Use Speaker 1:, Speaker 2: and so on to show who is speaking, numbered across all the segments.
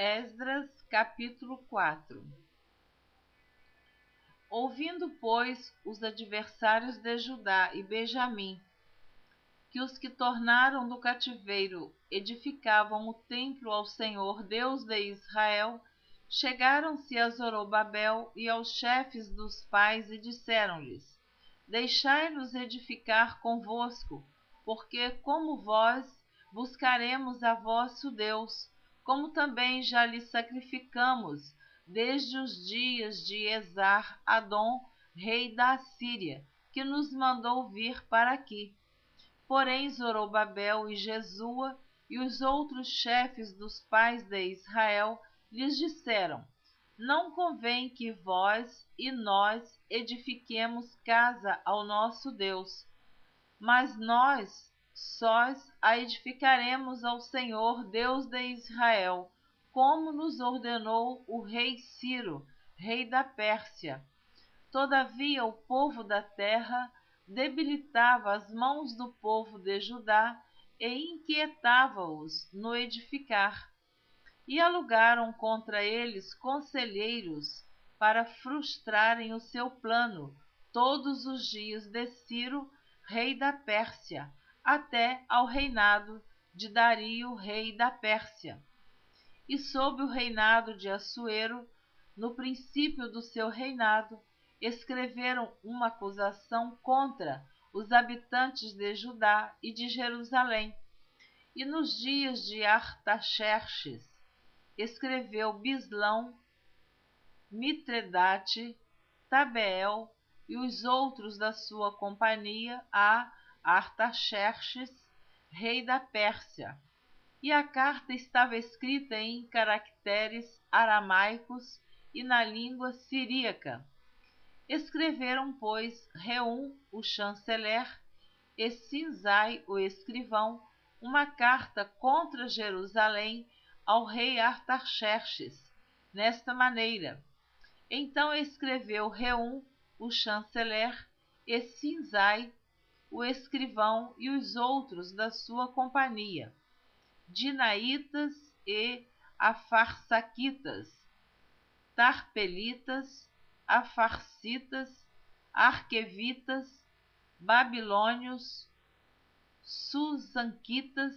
Speaker 1: Esdras, capítulo 4. Ouvindo, pois, os adversários de Judá e Benjamim, que os que tornaram do cativeiro edificavam o templo ao Senhor, Deus de Israel, chegaram-se a Zorobabel e aos chefes dos pais e disseram-lhes: Deixai-nos edificar convosco, porque, como vós, buscaremos a vosso Deus, como também já lhe sacrificamos desde os dias de Esar-Adom, rei da Assíria, que nos mandou vir para aqui. Porém, Zorobabel e Jesua e os outros chefes dos pais de Israel lhes disseram: Não convém que vós e nós edifiquemos casa ao nosso Deus, mas nós sós a edificaremos ao Senhor, Deus de Israel, como nos ordenou o rei Ciro, rei da Pérsia. Todavia o povo da terra debilitava as mãos do povo de Judá e inquietava-os no edificar. E alugaram contra eles conselheiros para frustrarem o seu plano todos os dias de Ciro, rei da Pérsia, até ao reinado de Dario, rei da Pérsia. E sob o reinado de Assuero, no princípio do seu reinado, escreveram uma acusação contra os habitantes de Judá e de Jerusalém. E nos dias de Artaxerxes, escreveu Bislão, Mitredate, Tabeel e os outros da sua companhia a Artaxerxes, rei da Pérsia. E a carta estava escrita em caracteres aramaicos e na língua siríaca. Escreveram, pois, Reum, o chanceler, e Sinzai, o escrivão, uma carta contra Jerusalém ao rei Artaxerxes, nesta maneira. Então escreveu Reum, o chanceler, e Sinzai, o escrivão, e os outros da sua companhia, Dinaitas e Afarsaquitas, Tarpelitas, Afarsitas, Arquevitas, Babilônios, Susanquitas,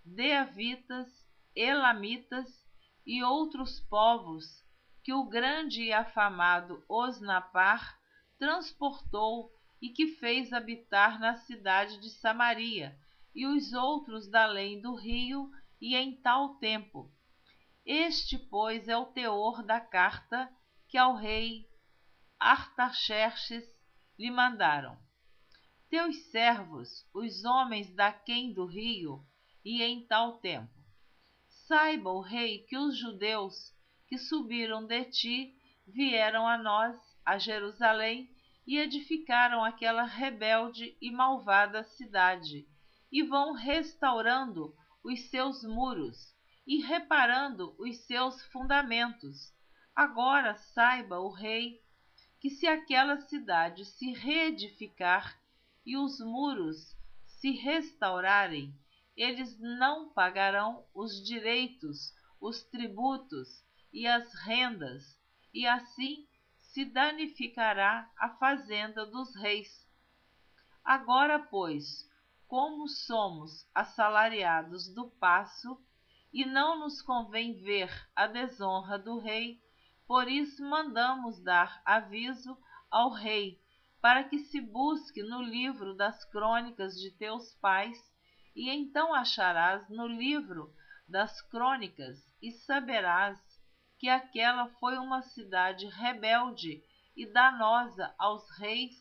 Speaker 1: Deavitas, Elamitas e outros povos que o grande e afamado Osnapar transportou e que fez habitar na cidade de Samaria, e os outros da além do rio e em tal tempo. Este, pois, é o teor da carta que ao rei Artaxerxes lhe mandaram. Teus servos, os homens daquém do rio, e em tal tempo. Saiba o rei que os judeus que subiram de ti vieram a nós, a Jerusalém, e edificaram aquela rebelde e malvada cidade, e vão restaurando os seus muros e reparando os seus fundamentos. Agora saiba o rei que se aquela cidade se reedificar e os muros se restaurarem, eles não pagarão os direitos, os tributos e as rendas, e assim se danificará a fazenda dos reis. Agora, pois, como somos assalariados do paço, e não nos convém ver a desonra do rei, por isso mandamos dar aviso ao rei, para que se busque no livro das crônicas de teus pais, e então acharás no livro das crônicas, e saberás que aquela foi uma cidade rebelde e danosa aos reis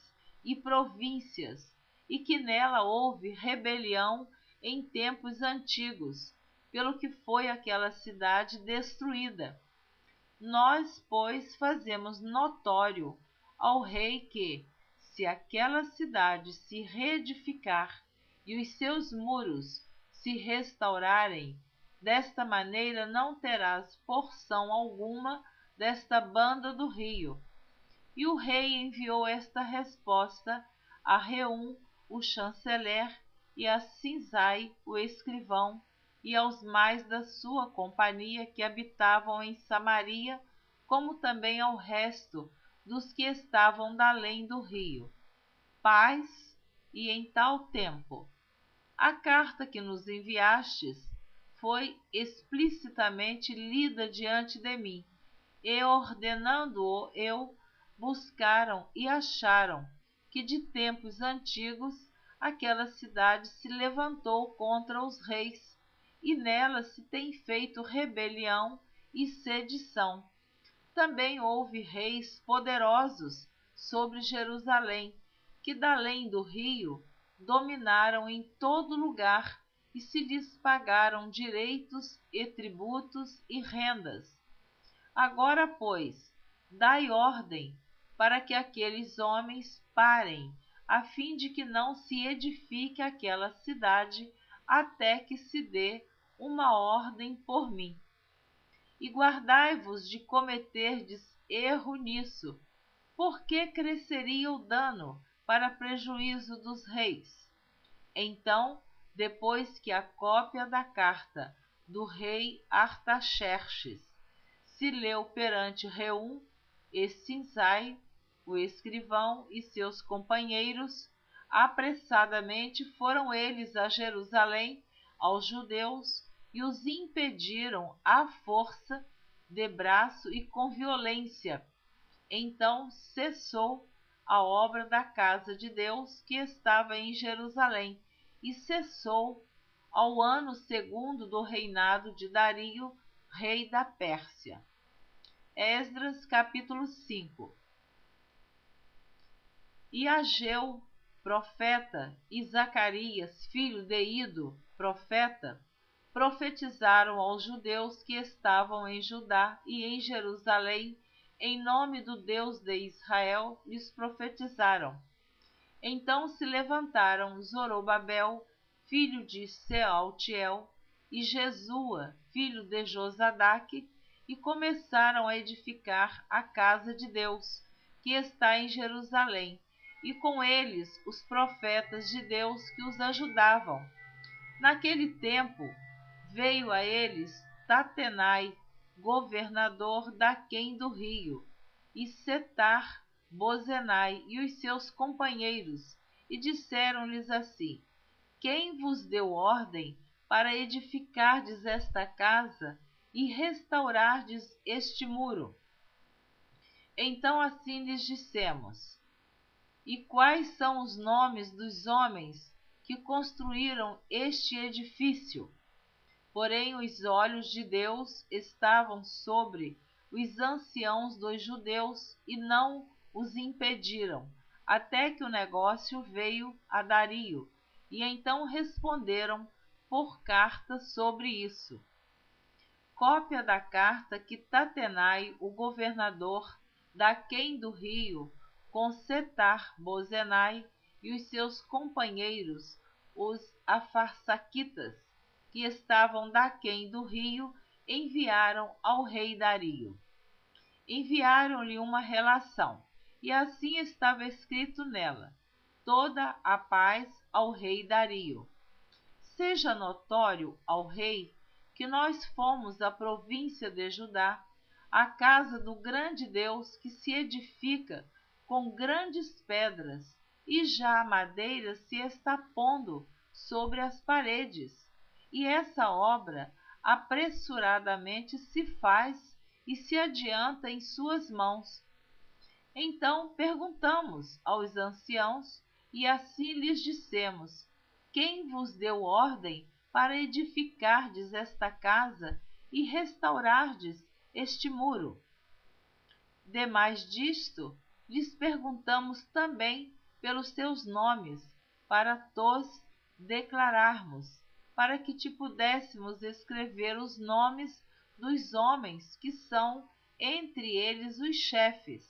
Speaker 1: e províncias, e que nela houve rebelião em tempos antigos, pelo que foi aquela cidade destruída. Nós, pois, fazemos notório ao rei que, se aquela cidade se reedificar e os seus muros se restaurarem, desta maneira não terás porção alguma desta banda do rio. E o rei enviou esta resposta a Reum, o chanceler, e a Sinzai, o escrivão, e aos mais da sua companhia que habitavam em Samaria, como também ao resto dos que estavam da além do rio. Paz, e em tal tempo. A carta que nos enviastes foi explicitamente lida diante de mim, e ordenando-o eu, buscaram e acharam que de tempos antigos aquela cidade se levantou contra os reis, e nela se tem feito rebelião e sedição. Também houve reis poderosos sobre Jerusalém, que da além do rio dominaram em todo lugar e se lhes pagaram direitos e tributos e rendas. Agora, pois, dai ordem para que aqueles homens parem, a fim de que não se edifique aquela cidade até que se dê uma ordem por mim. E guardai-vos de cometerdes erro nisso, porque cresceria o dano para prejuízo dos reis. Então, depois que a cópia da carta do rei Artaxerxes se leu perante Reum e Sinsai, o escrivão, e seus companheiros, apressadamente foram eles a Jerusalém, aos judeus, e os impediram à força de braço e com violência. Então cessou a obra da casa de Deus que estava em Jerusalém, e cessou ao ano segundo do reinado de Dario, rei da Pérsia. Esdras, capítulo 5. E Ageu, profeta, e Zacarias, filho de Ido, profeta, profetizaram aos judeus que estavam em Judá e em Jerusalém, em nome do Deus de Israel, lhes profetizaram. Então se levantaram Zorobabel, filho de Sealtiel, e Jesua, filho de Josadaque, e começaram a edificar a casa de Deus, que está em Jerusalém, e com eles os profetas de Deus que os ajudavam. Naquele tempo veio a eles Tatenai, governador daquém do rio, e Setar-Bozenai e os seus companheiros, e disseram-lhes assim: Quem vos deu ordem para edificardes esta casa e restaurardes este muro? Então assim lhes dissemos: E quais são os nomes dos homens que construíram este edifício? Porém os olhos de Deus estavam sobre os anciãos dos judeus e não os impediram, até que o negócio veio a Dario, e então responderam por carta sobre isso. Cópia da carta que Tatenai, o governador daquém do rio, com Setar-Bozenai e os seus companheiros, os afarsaquitas, que estavam daquém do rio, enviaram ao rei Dario. Enviaram-lhe uma relação, e assim estava escrito nela: toda a paz ao rei Dario. Seja notório ao rei que nós fomos à província de Judá, à casa do grande Deus que se edifica com grandes pedras, e já a madeira se está pondo sobre as paredes, e essa obra apressuradamente se faz e se adianta em suas mãos. Então perguntamos aos anciãos, e assim lhes dissemos: Quem vos deu ordem para edificardes esta casa e restaurardes este muro? Demais disto, lhes perguntamos também pelos teus nomes, para tos declararmos, para que te pudéssemos escrever os nomes dos homens que são entre eles os chefes.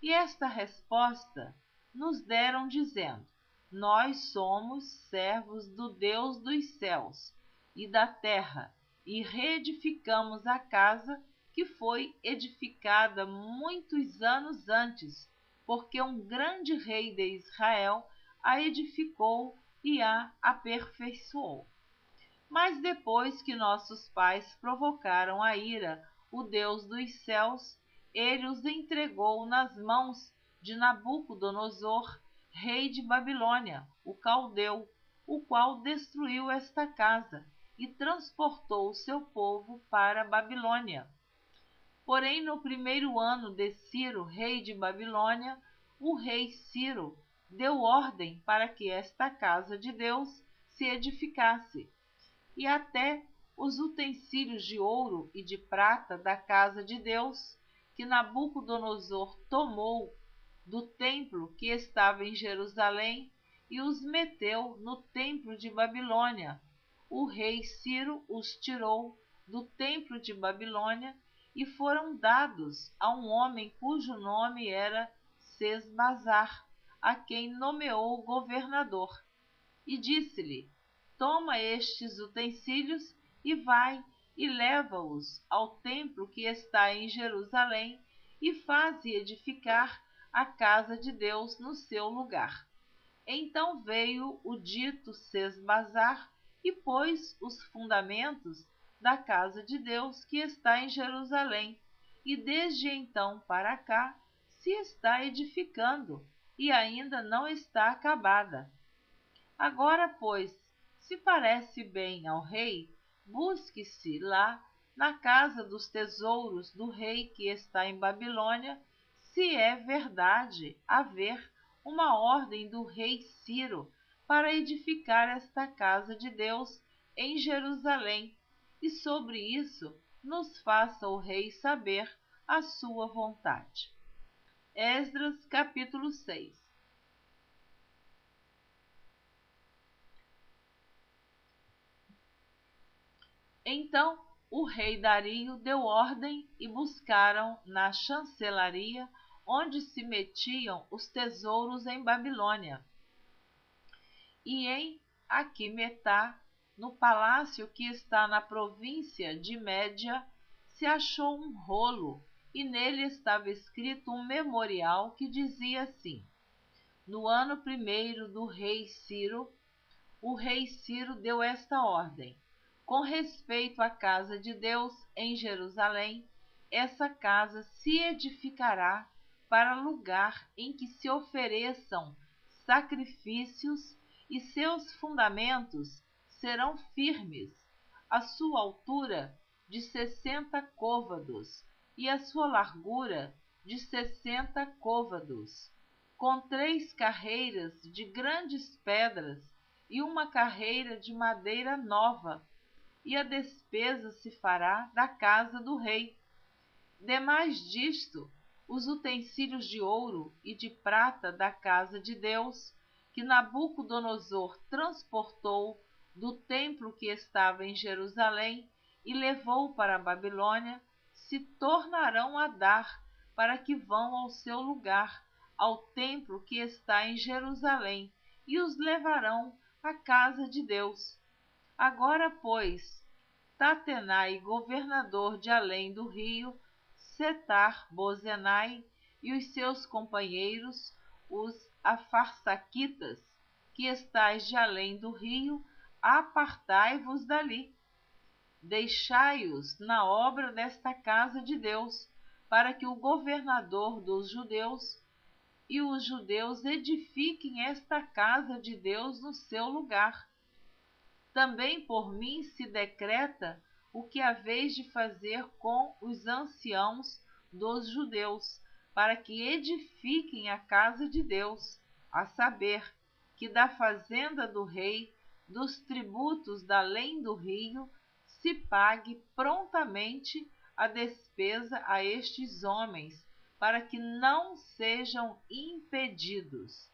Speaker 1: E esta resposta nos deram dizendo: Nós somos servos do Deus dos céus e da terra, e reedificamos a casa que foi edificada muitos anos antes, porque um grande rei de Israel a edificou e a aperfeiçoou. Mas depois que nossos pais provocaram a ira, o Deus dos céus, ele os entregou nas mãos de Nabucodonosor, rei de Babilônia, o caldeu, o qual destruiu esta casa e transportou o seu povo para a Babilônia. Porém, no primeiro ano de Ciro, rei de Babilônia, o rei Ciro deu ordem para que esta casa de Deus se edificasse, e até os utensílios de ouro e de prata da casa de Deus, que Nabucodonosor tomou do templo que estava em Jerusalém e os meteu no templo de Babilônia. O rei Ciro os tirou do templo de Babilônia e foram dados a um homem cujo nome era Sesbazar, a quem nomeou governador. E disse-lhe: toma estes utensílios e vai e leva-os ao templo que está em Jerusalém e faze edificar a casa de Deus no seu lugar. Então veio o dito Sesbazar e pôs os fundamentos da casa de Deus que está em Jerusalém, e desde então para cá se está edificando e ainda não está acabada. Agora, pois, se parece bem ao rei, busque-se lá, na casa dos tesouros do rei que está em Babilônia, se é verdade haver uma ordem do rei Ciro para edificar esta casa de Deus em Jerusalém, e sobre isso nos faça o rei saber a sua vontade. Esdras, capítulo 6. Então o rei Dario deu ordem e buscaram na chancelaria onde se metiam os tesouros em Babilônia. E em Aquemetá, no palácio que está na província de Média, se achou um rolo, e nele estava escrito um memorial que dizia assim: no ano primeiro do rei Ciro, o rei Ciro deu esta ordem: com respeito à casa de Deus em Jerusalém, essa casa se edificará para lugar em que se ofereçam sacrifícios, e seus fundamentos serão firmes, a sua altura de 60 côvados e a sua largura de 60 côvados, com 3 carreiras de grandes pedras e uma carreira de madeira nova, e a despesa se fará da casa do rei. Demais disto, os utensílios de ouro e de prata da casa de Deus, que Nabucodonosor transportou do templo que estava em Jerusalém e levou para a Babilônia, se tornarão a dar para que vão ao seu lugar, ao templo que está em Jerusalém, e os levarão à casa de Deus. Agora, pois, Tatenai, governador de além do rio, Setar-Bozenai e os seus companheiros, os afarsaquitas, que estais de além do rio, apartai-vos dali. Deixai-os na obra desta casa de Deus, para que o governador dos judeus e os judeus edifiquem esta casa de Deus no seu lugar. Também por mim se decreta o que haveis de fazer com os anciãos dos judeus, para que edifiquem a casa de Deus, a saber, que da fazenda do rei, dos tributos da além do rio, se pague prontamente a despesa a estes homens, para que não sejam impedidos.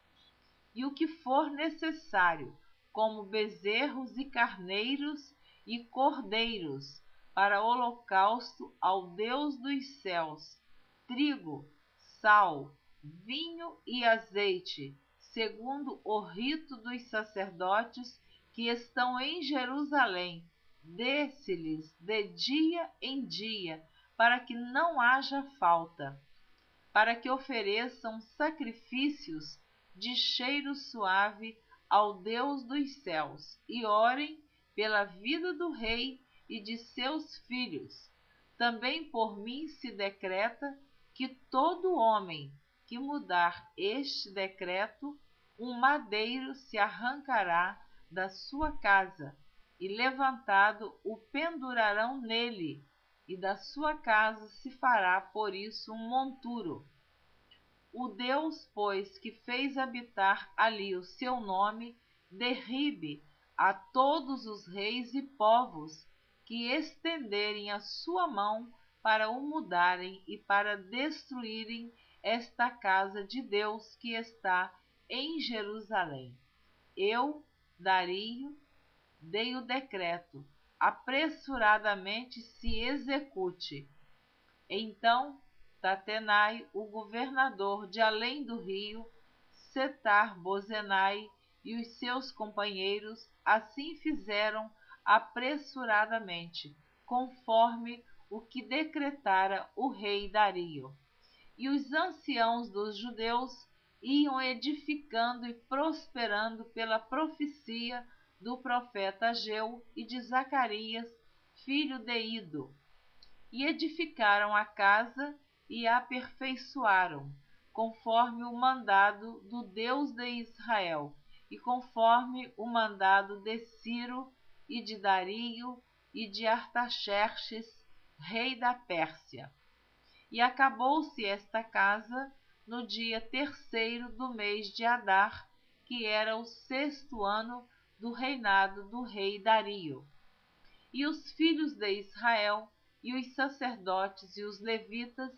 Speaker 1: E o que for necessário, como bezerros e carneiros e cordeiros, para holocausto ao Deus dos céus, trigo, sal, vinho e azeite, segundo o rito dos sacerdotes que estão em Jerusalém, dê-se-lhes de dia em dia, para que não haja falta, para que ofereçam sacrifícios de cheiro suave ao Deus dos céus, e orem pela vida do rei e de seus filhos. Também por mim se decreta que todo homem que mudar este decreto, um madeiro se arrancará da sua casa, e levantado o pendurarão nele, e da sua casa se fará por isso um monturo. O Deus, pois, que fez habitar ali o seu nome, derribe a todos os reis e povos que estenderem a sua mão para o mudarem e para destruírem esta casa de Deus que está em Jerusalém. Eu, Dario, dei o decreto, apressuradamente se execute. Então Tatenai, o governador de além do rio, Setar-Bozenai e os seus companheiros assim fizeram apressuradamente, conforme o que decretara o rei Dario. E os anciãos dos judeus iam edificando e prosperando pela profecia do profeta Ageu e de Zacarias, filho de Ido, e edificaram a casa e a aperfeiçoaram, conforme o mandado do Deus de Israel, e conforme o mandado de Ciro e de Dario e de Artaxerxes, rei da Pérsia. E acabou-se esta casa no dia 3º do mês de Adar, que era o 6º ano do reinado do rei Dario. E os filhos de Israel, e os sacerdotes e os levitas,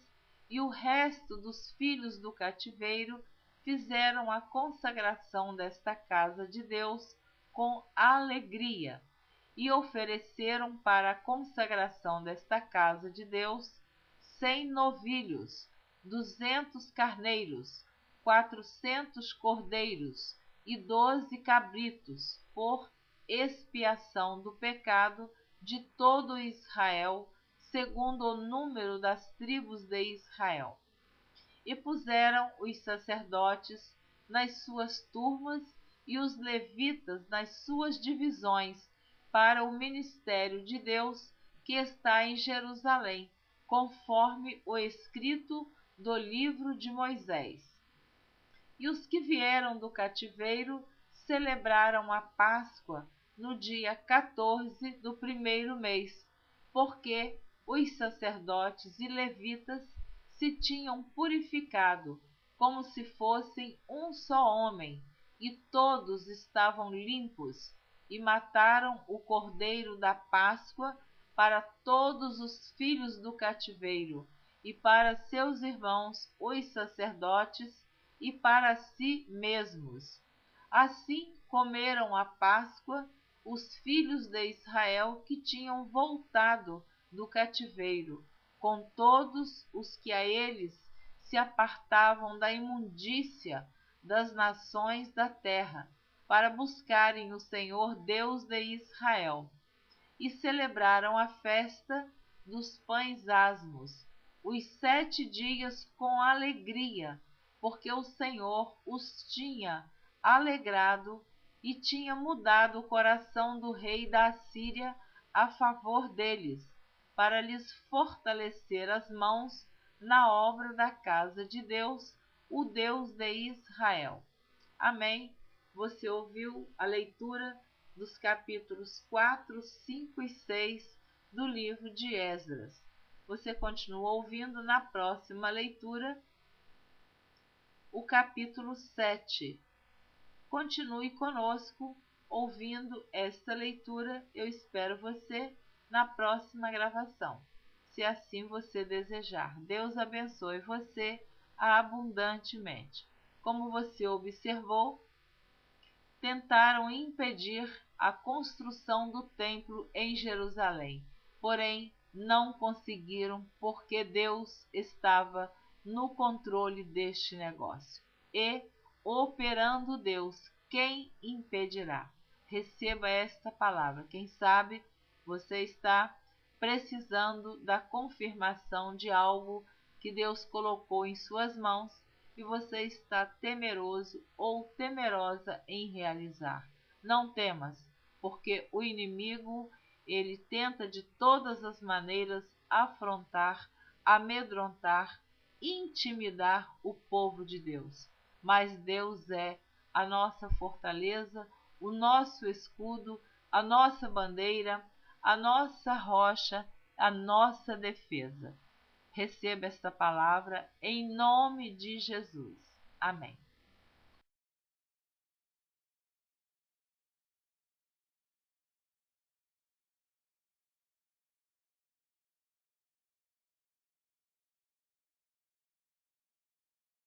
Speaker 1: e o resto dos filhos do cativeiro, fizeram a consagração desta casa de Deus com alegria, e ofereceram para a consagração desta casa de Deus 100 novilhos, 200 carneiros, 400 cordeiros e 12 cabritos, por expiação do pecado de todo Israel, segundo o número das tribos de Israel. E puseram os sacerdotes nas suas turmas e os levitas nas suas divisões para o ministério de Deus que está em Jerusalém, conforme o escrito do livro de Moisés. E os que vieram do cativeiro celebraram a Páscoa no dia 14 do 1º mês, porque os sacerdotes e levitas se tinham purificado, como se fossem um só homem, e todos estavam limpos, e mataram o cordeiro da Páscoa para todos os filhos do cativeiro, e para seus irmãos, os sacerdotes, e para si mesmos. Assim comeram a Páscoa os filhos de Israel que tinham voltado do cativeiro, com todos os que a eles se apartavam da imundícia das nações da terra, para buscarem o Senhor Deus de Israel. E celebraram a festa dos pães asmos, os 7 dias com alegria, porque o Senhor os tinha alegrado e tinha mudado o coração do rei da Assíria a favor deles, para lhes fortalecer as mãos na obra da casa de Deus, o Deus de Israel. Amém. Você ouviu a leitura dos capítulos 4, 5 e 6 do livro de Esdras. Você continua ouvindo na próxima leitura o capítulo 7. Continue conosco ouvindo esta leitura. Eu espero você na próxima gravação, se assim você desejar. Deus abençoe você abundantemente. Como você observou, tentaram impedir a construção do templo em Jerusalém, porém não conseguiram, porque Deus estava no controle deste negócio. E, operando Deus, quem impedirá? Receba esta palavra. Quem sabe você está precisando da confirmação de algo que Deus colocou em suas mãos e você está temeroso ou temerosa em realizar. Não temas, porque o inimigo, ele tenta de todas as maneiras afrontar, amedrontar, intimidar o povo de Deus. Mas Deus é a nossa fortaleza, o nosso escudo, a nossa bandeira, a nossa rocha, a nossa defesa. Receba esta palavra em nome de Jesus. Amém.